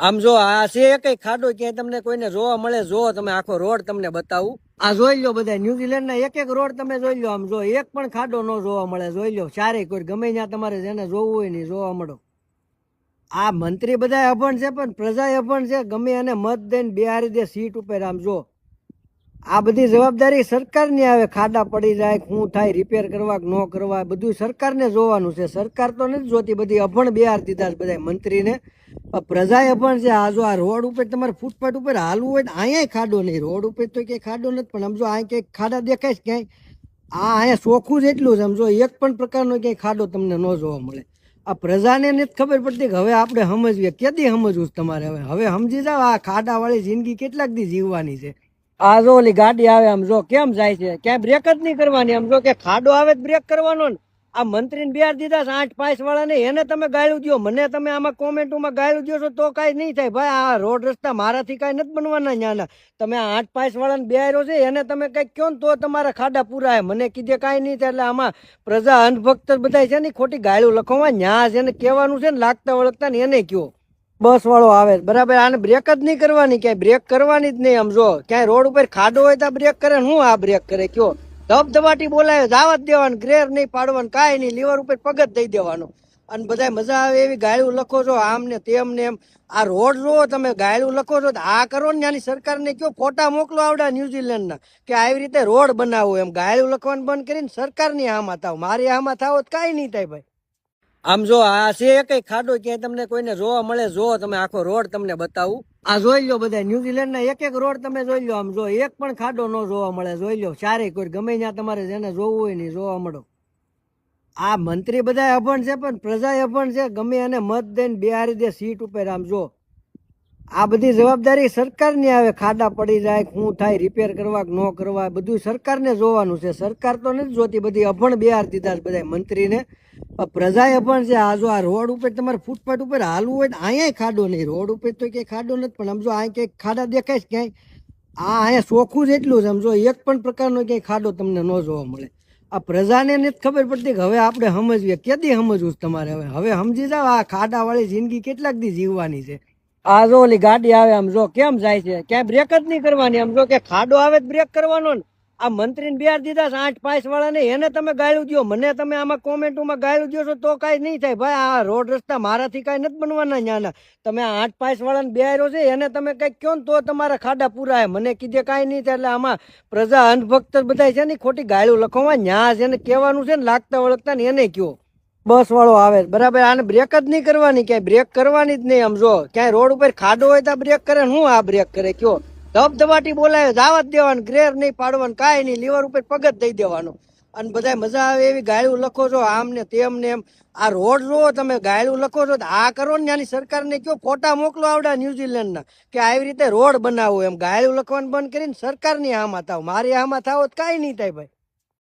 આમ જો આ છે કઈ ખાડો ક્યાંય તમને કોઈને જોવા મળે? જો તમે આખો રોડ તમને બતાવું. આ જોઈ લો બધા ન્યુઝીલેન્ડ ના એક રોડ તમે જોઈ લો. આમ જો એક પણ ખાડો ન જોવા મળે. જોઈ લો ચારે કોઈ ગમે ત્યાં તમારે જેને જોવું હોય ને જોવા મળો. આ મંત્રી બધા અભણ છે પણ પ્રજા અભણ છે. ગમે એને મત દઈને બિહારી દે સીટ ઉપર. આમ જો આ બધી જવાબદારી સરકારની આવે. ખાડા પડી જાય, શું થાય, રિપેર કરવા કે ન કરવા, બધું સરકારને જોવાનું છે. સરકાર તો નથી જોતી, બધી અભણ બિહાર દીધા બધા મંત્રીને. પ્રજા અભણ છે. આ જો આ રોડ ઉપર તમારે ફૂટપાથ ઉપર હાલવું હોય તો અહીંયા ખાડો નહીં. રોડ ઉપર તો ક્યાંય ખાડો નથી, પણ આમ જો અહીં ક્યાંક ખાડા દેખાય છે ક્યાંય? આ અહીંયા ચોખ્ખું જ એટલું છે. આમ જો એક પણ પ્રકારનો ક્યાંય ખાડો તમને ન જોવા મળે. આ પ્રજાને નથી ખબર પડતી કે હવે આપણે સમજવીએ. કેદી સમજવું છે તમારે? હવે સમજી જાવ. આ ખાડાવાળી જિંદગી કેટલાક દી જીવવાની છે. આ જો ઓલી ગાડી આવે, આમ જો કેમ જાય છે, ક્યાંય બ્રેક જ નહીં કરવાની. આમ જો કે ખાડો આવે બ્રેક કરવાનો ને. આ મંત્રીને બિહાર દીધા 8 વાળાને, એને તમે ગાળ્યું દો, મને તમે આમાં કોમેન્ટોમાં ગાળ્યું દો છો તો કાંઈ નહીં થાય ભાઈ. આ રોડ રસ્તા મારાથી કાંઈ નથી બનવાના ન્યાના. તમે આ 8 વાળાને બિહાર્યો છે એને તમે કંઈક કહો ને તો તમારા ખાડા પૂરાય. મને કીધે કાંઈ નહીં થાય. એટલે આમાં પ્રજા અંધભક્ત બધા છે ને, ખોટી ગાળ્યું લખવામાં ન્યા જેને કહેવાનું છે ને, લાગતા વળગતા ને એને કયો. બસ વાળો આવે બરાબર, આને બ્રેક જ નહીં કરવાની, ક્યાંય બ્રેક કરવાની જ નહીં. આમ જો ક્યાંય રોડ ઉપર ખાડો હોય તો બ્રેક કરે ને, હું આ બ્રેક કરે કયો? ધબધબાટી બોલાવે, જવા જ દેવાનું, ગ્રેર નહીં પાડવાનું, કાંઈ નહીં, લીવર ઉપર પગ જ દઈ દેવાનો. અને બધા મજા આવે એવી ગાળ્યું લખો છો આમ ને તેમ ને એમ. આ રોડ જો તમે ગાળ્યું લખો છો તો આ કરો ને, ત્યાંની સરકારને કયો ફોટા મોકલો આવડા ન્યુઝીલેન્ડના કે આવી રીતે રોડ બનાવો. એમ ગાળ્યું લખવાનું બંધ કરીને સરકારની આમાં થાવ. મારી આમાં થાવ તો કાંઈ નહીં થાય ભાઈ. આમ જો આ છે કઈ ખાડો ક્યાંય તમને કોઈને જોવા મળે? જો તમે આખો રોડ તમને બતાવું. આ જોઈ લો બધા ન્યુઝીલેન્ડ ના એક રોડ તમે જોઈ લો. આમ જો એક પણ ખાડો ન જોવા મળે. જોઈ લો ચારે કોઈ ગમે ત્યાં તમારે જેને જોવું હોય ને જોવા મળો. આ મંત્રી બધા અભણ છે પણ પ્રજા અભણ છે. ગમે એને મત દઈને બિહારી દે સીટ ઉપર. આમ જો આ બધી જવાબદારી સરકારની આવે. ખાડા પડી જાય, શું થાય, રિપેર કરવા કે ન કરવા, બધું સરકારને જોવાનું છે. સરકાર તો નથી જોતી, બધી અભણ બિહાર દીધા બધા મંત્રીને. પ્રજા અભણ છે. આ જો આ રોડ ઉપર તમારે ફૂટપાથ ઉપર હાલવું હોય તો અહીંયા ખાડો નહીં. રોડ ઉપર તો ક્યાંય ખાડો નથી, પણ આમ જો અહીં ક્યાંક ખાડા દેખાય છે ક્યાંય? આ અહીંયા ચોખ્ખું જ એટલું છે. આમ જો એક પણ પ્રકારનો ક્યાંય ખાડો તમને ન જોવા મળે. આ પ્રજાને નથી ખબર પડતી કે હવે આપણે સમજવીએ. કેદી સમજવું છે તમારે? હવે સમજી જાવ. આ ખાડાવાળી જિંદગી કેટલાક દી જીવવાની છે. આ જો ઓલી ગાડી આવે, આમ જો કેમ જાય છે, ક્યાંય બ્રેક જ નહીં કરવાની. આમ જો કે ખાડો આવે બ્રેક કરવાનો ને. આ મંત્રીને બિહાર દીધા 8 વાળાને, એને તમે ગાળ્યું દો, મને તમે આમાં કોમેન્ટોમાં ગાળ્યું દો છો તો કાંઈ નહીં થાય ભાઈ. આ રોડ રસ્તા મારાથી કાંઈ નથી બનવાના ન્યાના. તમે આ 8 વાળાને બિહાર્યો છે એને તમે કંઈક કહો ને તો તમારા ખાડા પૂરાય. મને કીધે કાંઈ નહીં થાય. એટલે આમાં પ્રજા અંધભક્ત બધા છે ને, ખોટી ગાળ્યું લખવામાં ન્યા જેને કહેવાનું છે ને, લાગતા વળગતા ને એને કયો. બસ વાળો આવે બરાબર, આને બ્રેક જ નહીં કરવાની, ક્યાંય બ્રેક કરવાની જ નહીં. આમ જો ક્યાંય રોડ ઉપર ખાડો હોય તો બ્રેક કરે ને, હું આ બ્રેક કરે કયો? ધબધબાટી બોલાવે, જવા જ દેવાનું, ગ્રેર નહીં પાડવાનું, કાંઈ નહીં, લીવર ઉપર પગ જ દઈ દેવાનો. અને બધા મજા આવે એવી ગાળ્યું લખો છો આમ ને તેમ ને એમ. આ રોડ જો તમે ગાળ્યું લખો છો તો આ કરો ને, ત્યાંની સરકારને કયો ફોટા મોકલો આવડા ન્યુઝીલેન્ડના કે આવી રીતે રોડ બનાવો. એમ ગાળ્યું લખવાનું બંધ કરીને સરકારની આમાં થાવ. મારી આમાં થાવ તો કાંઈ નહીં થાય ભાઈ.